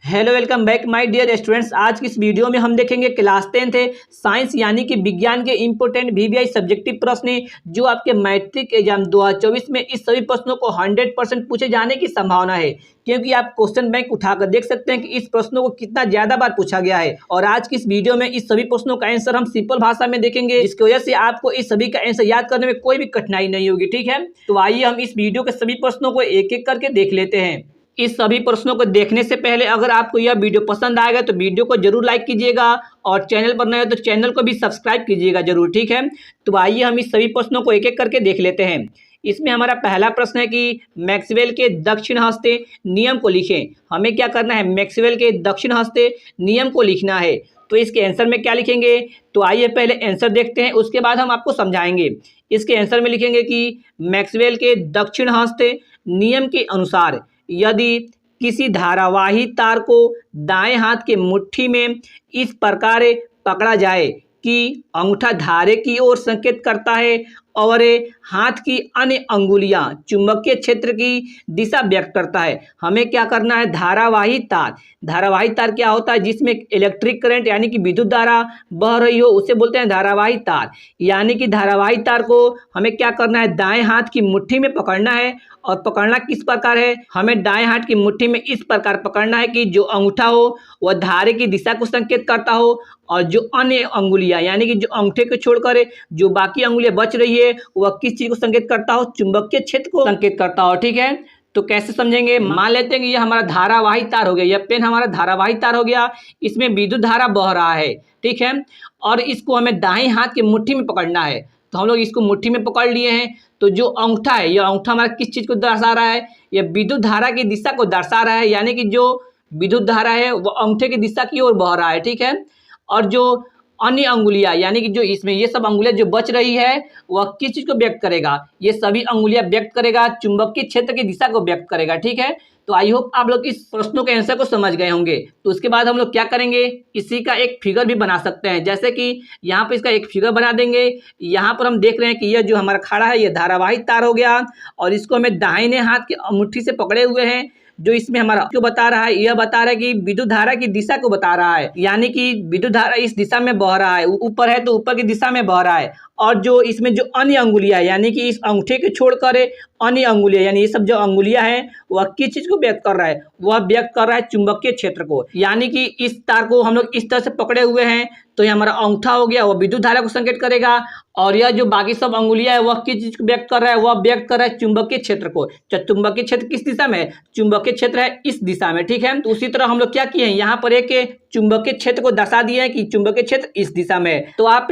Hello welcome back my dear students. आज की इस वीडियो में हम देखेंगे क्लास 10th है साइंस यानी कि विज्ञान के इंपोर्टेंट वीवीआई सब्जेक्टिव प्रश्न जो आपके मैट्रिक एग्जाम 2024 में इस सभी प्रश्नों को 100% पूछे जाने की संभावना है, क्योंकि आप क्वेश्चन बैंक उठाकर देख सकते हैं कि इस प्रश्नों को कितना ज्यादा बार पूछा गया है। और आज की इस वीडियो में इस सभी प्रश्नों का आंसर हम सिंपल भाषा में देखेंगे, जिसकी वजह से आपको इस सभी का आंसर याद करने में कोई भी कठिनाई नहीं होगी। ठीक है, तो आइए हम इस वीडियो के सभी प्रश्नों को एक एक करके देख लेते हैं। इस सभी प्रश्नों को देखने से पहले अगर आपको यह वीडियो पसंद आएगा तो वीडियो को जरूर लाइक कीजिएगा और चैनल पर नए हो तो चैनल को भी सब्सक्राइब कीजिएगा जरूर। ठीक है, तो आइए हम इस सभी प्रश्नों को एक एक करके देख लेते हैं। इसमें हमारा पहला प्रश्न है कि मैक्सवेल के दक्षिण हस्ते नियम को लिखें। हमें क्या करना है, मैक्सवेल के दक्षिण हस्ते नियम को लिखना है। तो इसके आंसर में क्या लिखेंगे, तो आइए पहले आंसर देखते हैं, उसके बाद हम आपको समझाएंगे। इसके आंसर में लिखेंगे कि मैक्सवेल के दक्षिण हस्ते नियम के अनुसार यदि किसी धारावाही तार को दाएं हाथ के मुट्ठी में इस प्रकार पकड़ा जाए कि अंगूठा धारे की ओर संकेत करता है और हाथ की अन्य अंगुलियां चुंबकीय क्षेत्र की दिशा व्यक्त करता है। हमें क्या करना है, धारावाही तार क्या होता है, जिसमें इलेक्ट्रिक करंट यानी कि विद्युत धारा बह रही हो उसे बोलते हैं धारावाही तार। यानी कि धारावाही तार को हमें क्या करना है, दाएं हाथ की मुट्ठी में पकड़ना है। और पकड़ना किस प्रकार है, हमें दाएं हाथ की मुट्ठी में इस प्रकार पकड़ना है कि जो अंगूठा हो वह धारे की दिशा को संकेत करता हो और जो अन्य अंगुलियां यानी कि जो अंगूठे को छोड़कर जो बाकी अंगुलियां बच रही है वह किस चीज को संकेत करता हो, चुंबकीय क्षेत्र को संकेत करता हो। ठीक है, तो कैसे समझेंगे, मान लेते हैं कि यह हमारा धारावाही तार हो गया, यह पेन हमारा धारावाही तार हो गया, इसमें विद्युत धारा बह रहा है। ठीक है, और इसको हमें दाएं हाथ की मुट्ठी में पकड़ना है। तो हम लोग इसको मुट्ठी में पकड़ लिए हैं, तो जो अंगूठा है यह अंगूठा हमारा किस चीज को दर्शा रहा है, यह विद्युत धारा की दिशा को दर्शा रहा है। यानी कि जो विद्युत धारा है वह अंगूठे की दिशा की ओर बह रहा है। ठीक है, और जो अन्य अंगुलियां यानी कि जो इसमें ये सब अंगुलियां जो बच रही है वह किस चीज को व्यक्त करेगा, ये सभी अंगुलियां व्यक्त करेगा चुंबकीय क्षेत्र की दिशा को व्यक्त करेगा। ठीक है, तो आई होप आप लोग इस प्रश्नों के आंसर को समझ गए होंगे। तो उसके बाद हम लोग क्या करेंगे, इसी का एक फिगर भी बना सकते हैं। जैसे कि यहाँ पर इसका एक फिगर बना देंगे। यहाँ पर हम देख रहे हैं कि यह जो हमारा खड़ा है यह धारावाही तार हो गया और इसको हमें दाहिने हाथ की मुट्ठी से पकड़े हुए हैं। जो इसमें हमारा क्यों बता रहा है, यह बता रहा है कि विद्युत धारा की दिशा को बता रहा है। यानी कि विद्युत धारा इस दिशा में बह रहा है, ऊपर है तो ऊपर की दिशा में बह रहा है। और जो इसमें जो अन्य अंगुलियां यानी कि इस अंगूठे को छोड़कर अन्य अंगुलियां यानी ये सब जो अंगुलियां हैं वह किस चीज को व्यक्त कर रहा है, वह व्यक्त कर रहा है चुंबकीय क्षेत्र को। यानी कि इस तार को हम लोग इस तरह से पकड़े हुए हैं तो ये हमारा अंगूठा हो गया, वह विद्युत धारा को संकेत करेगा। और यह जो बाकी सब अंगुलियां है वह किस चीज को व्यक्त कर रहा है, वह व्यक्त कर रहा है चुंबकीय क्षेत्र को। चुंबकीय क्षेत्र किस दिशा में है, चुंबकीय क्षेत्र है इस दिशा में। ठीक है, तो उसी तरह हम लोग क्या किए हैं, यहाँ पर एक चुंबकीय क्षेत्र को दर्शा दिए हैं कि चुंबकीय क्षेत्र इस दिशा में है। तो आप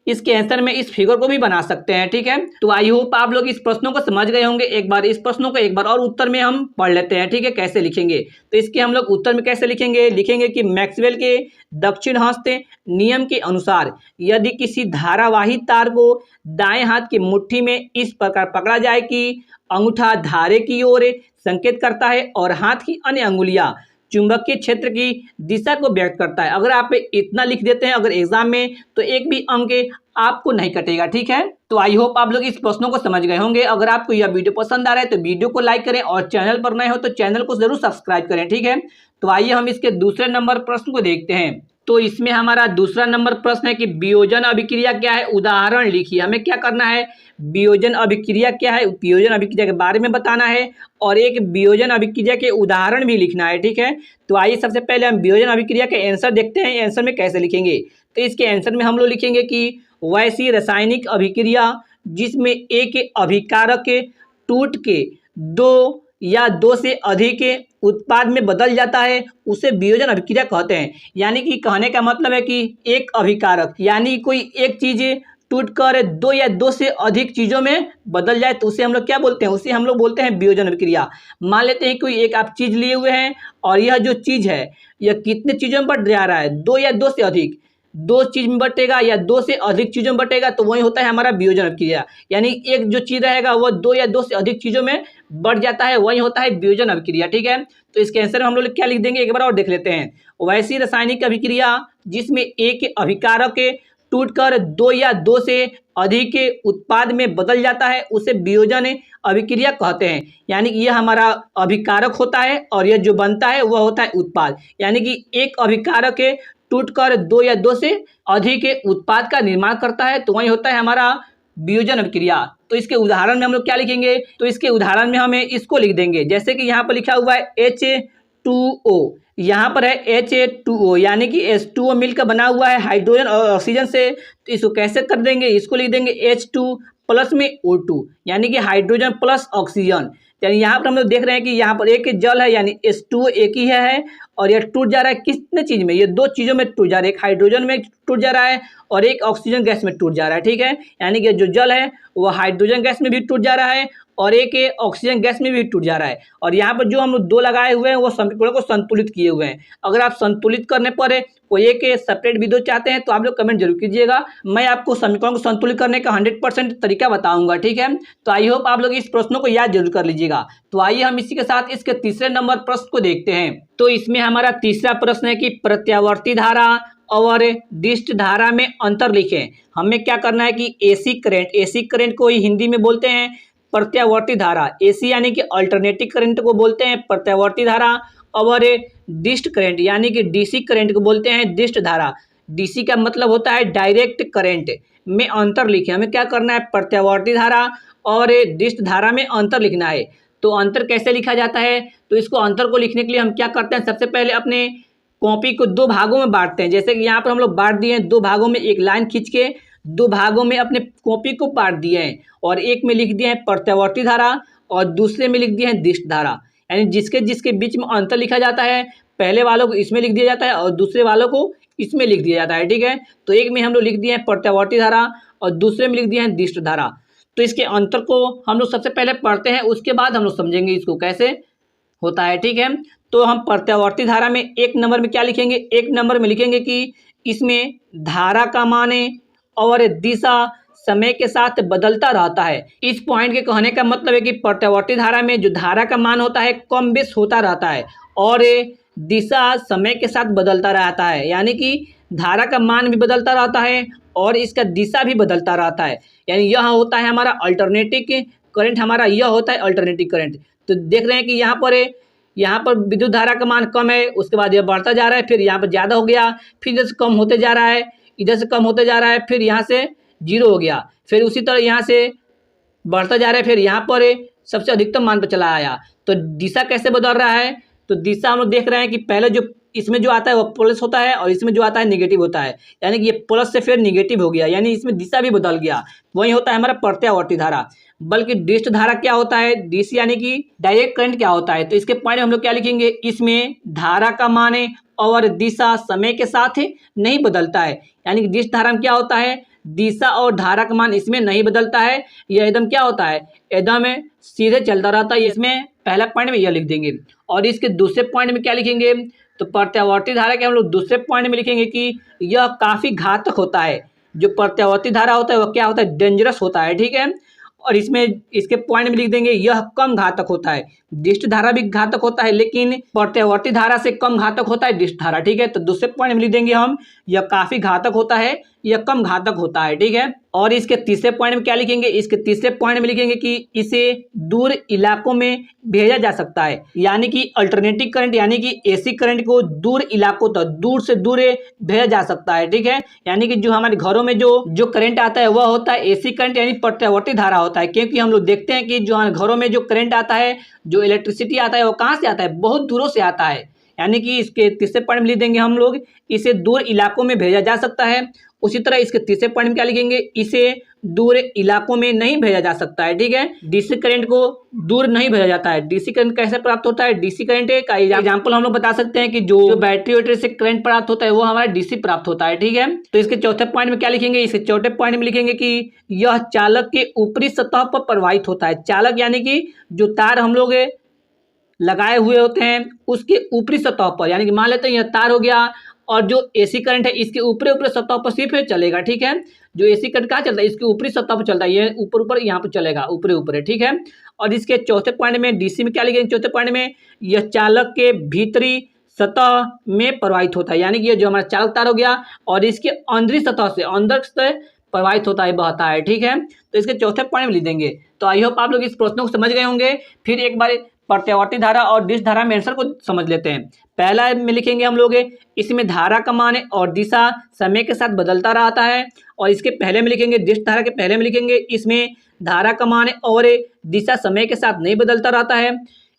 इसके आंसर में इस फिगर को भी बना सकते हैं। ठीक है, तो आई होप आप लोग इस प्रश्नों को समझ गए होंगे। एक बार इस प्रश्नों को एक बार और उत्तर में हम पढ़ लेते हैं। ठीक है, कैसे लिखेंगे, तो इसके हम लोग उत्तर में कैसे लिखेंगे कि मैक्सवेल के दक्षिण हस्ते नियम के अनुसार यदि किसी धारावाही तार को दाएं हाथ की मुट्ठी में इस प्रकार पकड़ा जाए कि अंगूठा धारे की ओर संकेत करता है और हाथ की अन्य अंगुलियां चुंबकीय क्षेत्र की दिशा को व्यक्त करता है। अगर आप इतना लिख देते हैं अगर एग्जाम में तो एक भी अंक आपको नहीं कटेगा। ठीक है, तो आई होप आप लोग इस प्रश्नों को समझ गए होंगे। अगर आपको यह वीडियो पसंद आ रहा है तो वीडियो को लाइक करें और चैनल पर नए हो तो चैनल को जरूर सब्सक्राइब करें। ठीक है, तो आइए हम इसके दूसरे नंबर प्रश्न को देखते हैं। तो इसमें हमारा दूसरा नंबर प्रश्न है कि वियोजन अभिक्रिया क्या है, उदाहरण लिखिए। हमें क्या करना है, वियोजन अभिक्रिया क्या है, वियोजन अभिक्रिया के बारे में बताना है और एक वियोजन अभिक्रिया के उदाहरण भी लिखना है। ठीक है, तो आइए सबसे पहले हम वियोजन अभिक्रिया के आंसर देखते हैं। आंसर में कैसे लिखेंगे, तो इसके आंसर में हम लोग लिखेंगे कि वैसी रासायनिक अभिक्रिया जिसमें एक अभिकारक टूट के दो या दो से अधिक उत्पाद में बदल जाता है उसे वियोजन अभिक्रिया कहते हैं। यानी कि कहने का मतलब है कि एक अभिकारक यानी कोई एक चीज टूटकर दो या दो से अधिक चीजों में बदल जाए तो उसे हम लोग क्या बोलते हैं, उसे हम लोग बोलते हैं वियोजन अभिक्रिया। मान लेते हैं कोई एक आप चीज लिए हुए हैं और यह जो चीज है यह कितने चीजों में बट जा रहा है, दो या दो से अधिक, दो चीज में बटेगा या दो से अधिक चीजों में बटेगा तो वही होता है हमारा वियोजन अभिक्रिया। यानी एक जो चीज रहेगा वह दो या दो से अधिक चीजों में बढ़ जाता है, वही होता है वियोजन अभिक्रिया। ठीक है, तो इसके आंसर में हम लोग क्या लिख देंगे, एक बार और देख लेते हैं। वैसी रासायनिक अभिक्रिया जिसमें एक अभिकारक टूटकर दो या दो से अधिक के उत्पाद में बदल जाता है उसे वियोजन अभिक्रिया कहते हैं। यानी कि यह हमारा अभिकारक होता है और यह जो बनता है वह होता है उत्पाद। यानी कि एक अभिकारक टूटकर दो या दो से अधिक उत्पाद का निर्माण करता है, तो वही होता है हमारा वियोजन अभिक्रिया। तो इसके उदाहरण में हम लोग क्या लिखेंगे, तो इसके उदाहरण में हमें इसको लिख देंगे, जैसे कि यहाँ पर लिखा हुआ है H2O, यहाँ पर है Ha2O, यानी कि H2O मिलकर बना हुआ है हाइड्रोजन और ऑक्सीजन से। तो इसको कैसे कर देंगे, इसको लिख देंगे H2 प्लस में O2, यानी कि हाइड्रोजन प्लस ऑक्सीजन। यानी यहाँ पर हम लोग देख रहे हैं कि यहाँ पर एक जल है, यानी H2O एक ही है, और यह टूट जा रहा है कितने चीज में, ये दो चीजों में टूट जा रहा है, एक हाइड्रोजन में टूट जा रहा है और एक ऑक्सीजन गैस में टूट जा रहा है। ठीक है, यानी कि जो जल है वो हाइड्रोजन गैस में भी टूट जा रहा है और एक ऑक्सीजन गैस में भी टूट जा रहा है। और यहाँ पर जो हम लोग दो लगाए हुए हैं वो समीकरणों को संतुलित किए हुए हैं। अगर आप संतुलित करने पर कोई एक सेपरेट विधि चाहते हैं तो आप लोग कमेंट जरूर कीजिएगा, मैं आपको समीकरणों को संतुलित करने का 100% तरीका बताऊंगा। ठीक है, तो आई होप आप लोग इस प्रश्नों को याद जरूर कर लीजिएगा। तो आइए हम इसी के साथ इसके तीसरे नंबर प्रश्न को देखते हैं। तो इसमें हमारा तीसरा प्रश्न है कि प्रत्यावर्ती धारा और डिस्ट धारा में अंतर लिखें। हमें क्या करना है कि एसी करंट को ही हिंदी में बोलते हैं प्रत्यावर्ती धारा, एसी यानी कि अल्टरनेटिव करंट को बोलते हैं प्रत्यावर्ती धारा, और डिस्ट करंट यानी कि डीसी करंट को बोलते हैं डिस्ट धारा। डीसी का मतलब होता है डायरेक्ट करंट। में अंतर लिखें, हमें क्या करना है प्रत्यावर्ती धारा और डिस्ट धारा में अंतर लिखना है। तो अंतर कैसे लिखा जाता है, तो इसको अंतर को लिखने के लिए हम क्या करते हैं, सबसे पहले अपने कॉपी को दो भागों में बांटते हैं। जैसे कि यहाँ पर हम लोग बांट दिए हैं दो भागों में, एक लाइन खींच के दो भागों में अपने कॉपी को बांट दिए हैं, और एक में लिख दिए हैं प्रत्यावर्ती धारा और दूसरे में लिख दिए हैं डिस्ट धारा। यानी जिसके जिसके बीच में अंतर लिखा जाता है, पहले वालों को इसमें लिख दिया जाता है और दूसरे वालों को इसमें लिख दिया जाता है। ठीक है, तो एक में हम लोग लिख दिए हैं प्रत्यावर्ती धारा और दूसरे में लिख दिए हैं डिस्ट धारा। तो इसके अंतर को हम लोग सबसे पहले पढ़ते हैं, उसके बाद हम लोग समझेंगे इसको कैसे होता है। ठीक है, तो हम प्रत्यावर्ती धारा में एक नंबर में क्या लिखेंगे, एक नंबर में लिखेंगे कि इसमें धारा का मान और दिशा समय के साथ बदलता रहता है। इस पॉइंट के कहने का मतलब है कि प्रत्यावर्ती धारा में जो धारा का मान होता है कम बेस होता रहता है और दिशा समय के साथ बदलता रहता है। यानी कि धारा का मान भी बदलता रहता है और इसका दिशा भी बदलता रहता है। यानी यह होता है हमारा अल्टरनेटिव करंट, हमारा यह होता है अल्टरनेटिव करंट। तो देख रहे हैं कि यहाँ पर विद्युत धारा का मान कम है, उसके बाद यह बढ़ता जा रहा है, फिर यहाँ पर ज़्यादा हो गया, फिर इधर से कम होते जा रहा है, इधर से कम होते जा रहा है, फिर यहाँ से 0 हो गया, फिर उसी तरह यहाँ से बढ़ता जा रहा है, फिर यहाँ पर सबसे अधिकतम मान पर चला आया। तो दिशा कैसे बदल रहा है, तो दिशा हम लोग देख रहे हैं कि पहले जो इसमें जो आता है वो प्लस होता है और इसमें जो आता है निगेटिव होता है। यानी कि ये प्लस से फिर निगेटिव हो गया, यानी इसमें दिशा भी बदल गया। वही होता है हमारा प्रत्यावर्ती धारा। बल्कि डिस्ट धारा क्या होता है, डीसी यानी कि डायरेक्ट करंट क्या होता है, तो इसके पॉइंट हम लोग क्या लिखेंगे, इसमें धारा का मान और दिशा समय के साथ नहीं बदलता है। यानी कि डिस्ट धारा में क्या होता है, दिशा और धारा का मान इसमें नहीं बदलता है, यह एकदम क्या होता है, एकदम सीधे चलता रहता है। इसमें पहला पॉइंट में यह लिख देंगे। और इसके दूसरे पॉइंट में क्या लिखेंगे, तो प्रत्यावर्ती धारा के हम लोग दूसरे पॉइंट में लिखेंगे कि यह काफ़ी घातक होता है। जो प्रत्यावर्ती धारा होता है वह क्या होता है, डेंजरस होता है। ठीक है, और इसमें इसके पॉइंट में लिख देंगे यह कम घातक होता है। डिस्ट धारा भी घातक होता है लेकिन प्रत्यावर्ती धारा से कम घातक होता है डिस्ट धारा। ठीक है, तो दूसरे पॉइंट में लिख देंगे हम यह काफ़ी घातक होता है, यह कम घातक होता है। ठीक है, और इसके तीसरे पॉइंट में क्या लिखेंगे, इसके तीसरे पॉइंट में लिखेंगे कि इसे दूर इलाकों में भेजा जा सकता है। यानी कि अल्टरनेटिव करंट यानी कि एसी करंट को दूर इलाकों तक, दूर से दूर भेजा जा सकता है। ठीक है, यानी कि जो हमारे घरों में जो करंट आता है वह होता है एसी करंट यानी प्रत्यावर्ती धारा होता है। क्योंकि हम लोग देखते हैं कि जो हमारे घरों में जो करंट आता है, जो इलेक्ट्रिसिटी आता है वो कहाँ से आता है, बहुत दूरों से आता है। यानी कि इसके तीसरे पॉइंट में लिख देंगे हम लोग इसे दूर इलाकों में भेजा जा सकता है। उसी तरह इसके तीसरे पॉइंट में क्या लिखेंगे, इसे दूर इलाकों में नहीं भेजा जा सकता है। ठीक है, डीसी करंट को दूर नहीं भेजा जाता है। डीसी करंट कैसे प्राप्त होता है, डीसी करंट का एग्जांपल हम लोग बता सकते हैं कि जो बैटरी वैटरी से करंट प्राप्त होता है वो हमारा डीसी प्राप्त होता है। ठीक है, तो इसके चौथे पॉइंट में क्या लिखेंगे, इसके चौथे पॉइंट में लिखेंगे कि यह चालक के ऊपरी सतह पर प्रवाहित होता है। चालक यानी कि जो तार हम लोग लगाए हुए होते हैं उसके ऊपरी सतह पर, यानी कि मान लेते हैं यह तार हो गया और जो एसी करंट है इसके ऊपरी सतह पर सिर्फ चलेगा। ठीक है, जो एसी करंट कहाँ चलता है, इसके ऊपरी सतह पर चलता है, ये ऊपर यहाँ पर चलेगा, ऊपर है। ठीक है, और इसके चौथे पॉइंट में डीसी में क्या लिखेंगे, चौथे पॉइंट में यह चालक के भीतरी सतह में प्रवाहित होता है। यानी कि ये जो हमारा चालक तार हो गया और इसके अंदरी सतह से, अंदर से प्रवाहित होता है, बहता है। ठीक है, तो इसके चौथे पॉइंट में लिख देंगे। तो आई होप आप लोग इस प्रश्न को समझ गए होंगे। फिर एक बार प्रत्यावर्ती धारा और डिश धारा में आंसर को समझ लेते हैं। पहला में लिखेंगे हम लोग, इसमें धारा का मान और दिशा समय के साथ बदलता रहता है। और इसके पहले में लिखेंगे, डिश धारा के पहले में लिखेंगे, इसमें धारा का मान और दिशा समय के साथ नहीं बदलता रहता है।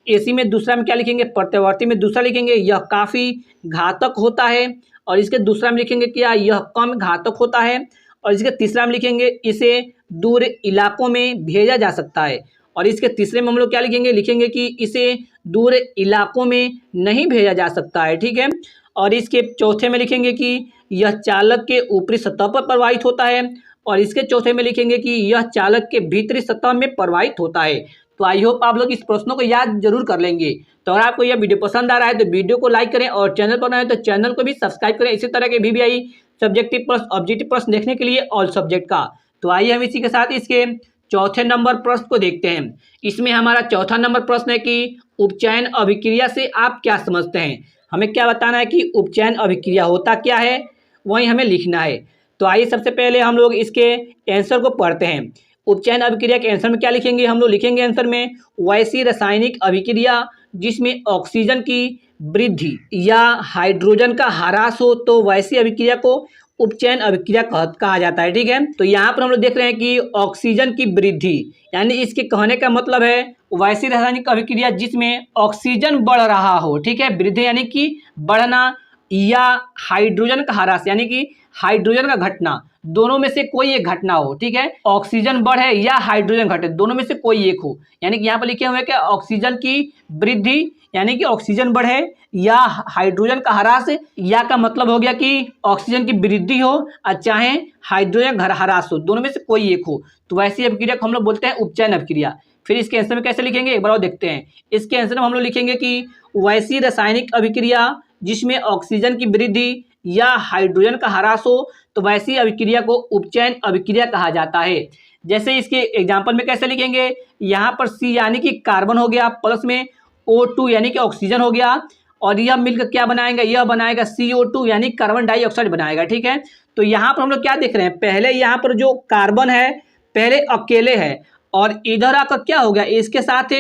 एसी में दूसरा में क्या लिखेंगे, प्रत्यावर्ती में दूसरा लिखेंगे, यह काफ़ी घातक होता है। और इसके दूसरा में लिखेंगे क्या, यह कम घातक होता है। और इसके तीसरा में लिखेंगे, इसे दूर इलाकों में भेजा जा सकता है। और इसके तीसरे में हम लोग क्या लिखेंगे कि इसे दूर इलाकों में नहीं भेजा जा सकता है। ठीक है, और इसके चौथे में लिखेंगे कि यह चालक के ऊपरी सतह पर प्रवाहित होता है। और इसके चौथे में लिखेंगे कि यह चालक के भीतरी सतह में प्रवाहित होता है। तो आई होप आप लोग इस प्रश्नों को याद जरूर कर लेंगे। तो अगर आपको यह वीडियो पसंद आ रहा है तो वीडियो को लाइक करें और चैनल पर नए हैं तो चैनल को भी सब्सक्राइब करें। इसी तरह के VVI सब्जेक्टिव प्रश्न, ऑब्जेक्टिव प्रश्न देखने के लिए ऑल सब्जेक्ट का। तो आइए हम इसी के साथ इसके चौथे नंबर प्रश्न को देखते हैं। इसमें हमारा चौथा नंबर प्रश्न है कि उपचयन अभिक्रिया से आप क्या समझते हैं। हमें क्या बताना है कि उपचयन अभिक्रिया होता क्या है, वही हमें लिखना है। तो आइए सबसे पहले हम लोग इसके आंसर को पढ़ते हैं। उपचयन अभिक्रिया के आंसर में क्या लिखेंगे, हम लोग लिखेंगे आंसर में, वैसी रासायनिक अभिक्रिया जिसमें ऑक्सीजन की वृद्धि या हाइड्रोजन का ह्रास हो तो वैसी अभिक्रिया को उपचयन अभिक्रिया कहा जाता है। ठीक है, तो यहाँ पर हम लोग देख रहे हैं कि ऑक्सीजन की वृद्धि, यानी इसके कहने का मतलब है वैसी रासायनिक अभिक्रिया जिसमें ऑक्सीजन बढ़ रहा हो। ठीक है, वृद्धि यानी कि बढ़ना, या हाइड्रोजन का ह्रास यानी कि हाइड्रोजन का घटना, दोनों में से कोई एक घटना हो। ठीक है, ऑक्सीजन बढ़े या हाइड्रोजन घटे, दोनों में से कोई एक हो। यानी कि यहाँ पर लिखे हुए हैं कि ऑक्सीजन की वृद्धि यानी कि ऑक्सीजन बढ़े या हाइड्रोजन का ह्रास, या का मतलब हो गया कि ऑक्सीजन की वृद्धि हो और चाहे हाइड्रोजन ह्रास हो, दोनों में से कोई एक हो। तो वैसी अभिक्रिया को हम लोग बोलते हैं उपचयन अभिक्रिया। फिर इसके आंसर में कैसे लिखेंगे एक बार और देखते हैं। इसके आंसर में हम लोग लिखेंगे कि वैसी रासायनिक अभिक्रिया जिसमें ऑक्सीजन की वृद्धि या हाइड्रोजन का ह्रास हो तो वैसी अभिक्रिया को उपचयन अभिक्रिया कहा जाता है। जैसे इसके एग्जाम्पल में कैसे लिखेंगे, यहाँ पर C यानी कि कार्बन हो गया, प्लस में O2 यानी कि ऑक्सीजन हो गया, और यह मिलकर क्या बनाएगा, यह बनाएगा CO2 यानी कार्बन डाइऑक्साइड बनाएगा। ठीक है, तो यहाँ पर हम लोग क्या देख रहे हैं, पहले यहाँ पर जो कार्बन है पहले अकेले है और इधर आकर क्या हो गया, इसके साथ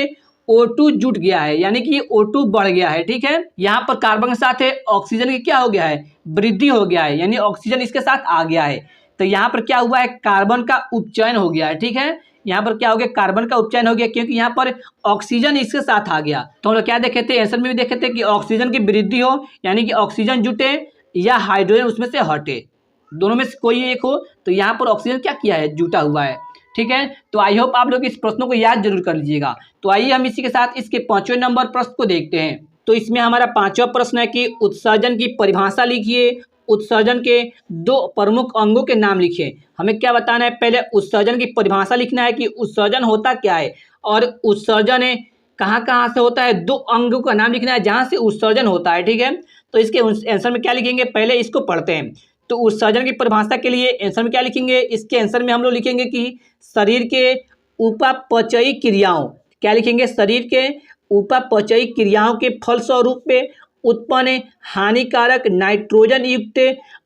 O2 जुट गया है, यानी कि O2 बढ़ गया है। ठीक है, यहाँ पर कार्बन के साथ ऑक्सीजन की क्या हो गया है, वृद्धि हो गया है, यानी ऑक्सीजन इसके साथ आ गया है। तो यहाँ पर क्या हुआ है, कार्बन का उपचयन हो गया है। ठीक है, यहाँ पर क्या हो गया, कार्बन का उपचयन हो गया क्योंकि यहाँ पर ऑक्सीजन इसके साथ आ गया। तो हम लोग क्या देखे थे, आंसर में भी देखे थे कि ऑक्सीजन की वृद्धि हो यानी कि ऑक्सीजन जुटे या हाइड्रोजन उसमें से हटे, दोनों में से कोई एक हो। तो यहाँ पर ऑक्सीजन क्या किया है, जुटा हुआ है। ठीक है, तो आई होप आप लोग इस प्रश्नों को याद जरूर कर लीजिएगा। तो आइए हम इसी के साथ इसके पांचवें नंबर प्रश्न को देखते हैं। तो इसमें हमारा पांचवा प्रश्न है कि उत्सर्जन की परिभाषा लिखिए, उत्सर्जन के दो प्रमुख अंगों के नाम लिखिए। हमें क्या बताना है, पहले उत्सर्जन की परिभाषा लिखना है कि उत्सर्जन होता क्या है और उत्सर्जन कहाँ कहाँ से होता है, दो अंगों का नाम लिखना है जहाँ से उत्सर्जन होता है। ठीक है, तो इसके आंसर में क्या लिखेंगे, पहले इसको पढ़ते हैं। तो उत्सर्जन की परिभाषा के लिए आंसर में क्या लिखेंगे, इसके आंसर में हम लोग लिखेंगे कि शरीर के उपापचयी क्रियाओं, क्या लिखेंगे, शरीर के उपापचयी क्रियाओं के फलस्वरूप में उत्पन्न हानिकारक नाइट्रोजन युक्त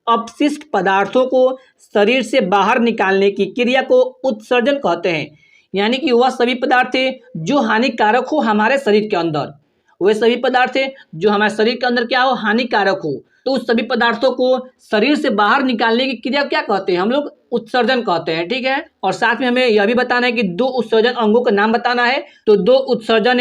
अपशिष्ट पदार्थों को शरीर से बाहर निकालने की क्रिया को उत्सर्जन कहते हैं। यानी कि वह सभी पदार्थ जो हानिकारक हो हमारे शरीर के अंदर, वह सभी पदार्थ जो हमारे शरीर के अंदर क्या हो, हानिकारक हो, तो उस सभी पदार्थों को शरीर से बाहर निकालने की क्रिया क्या कहते हैं, हम लोग उत्सर्जन कहते हैं। ठीक है, और साथ में हमें यह भी बताना है कि दो उत्सर्जन अंगों का नाम बताना है। तो दो उत्सर्जन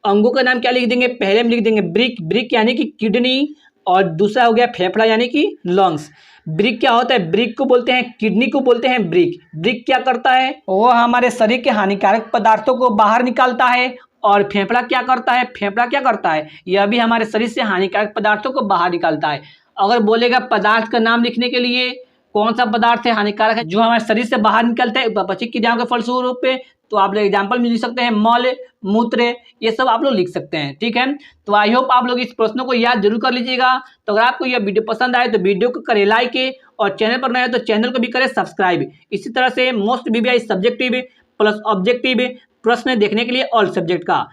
अंगों का नाम क्या लिख देंगे, पहले में लिख देंगे ब्रिक, ब्रिक यानी कि किडनी, और दूसरा हो गया फेफड़ा यानी कि लंग्स। ब्रिक क्या होता है, ब्रिक को बोलते हैं, किडनी को बोलते हैं ब्रिक। ब्रिक क्या करता है, वो हमारे शरीर के हानिकारक पदार्थों को बाहर निकालता है, और फेफड़ा क्या करता है, फेफड़ा क्या करता है, यह भी हमारे शरीर से हानिकारक पदार्थों को बाहर निकालता है। अगर बोलेगा पदार्थ का नाम लिखने के लिए कौन सा पदार्थ है हानिकारक है जो हमारे शरीर से बाहर निकलता है उपापचयी क्रियाओं के फलस्वरूप पे, तो आप लोग एग्जाम्पल में लिख सकते हैं मल, मूत्र, ये सब आप लोग लिख सकते हैं। ठीक है, तो आई होप आप लोग इस प्रश्नों को याद जरूर कर लीजिएगा। तो अगर आपको यह वीडियो पसंद आए तो वीडियो को करें लाइक, और चैनल पर नए हैं तो चैनल को भी करें सब्सक्राइब। इसी तरह से most VVI subjective plus objective प्रश्न देखने के लिए ऑल सब्जेक्ट का।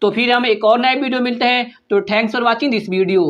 तो फिर हम एक और नए वीडियो मिलते हैं। तो thanks for watching this video.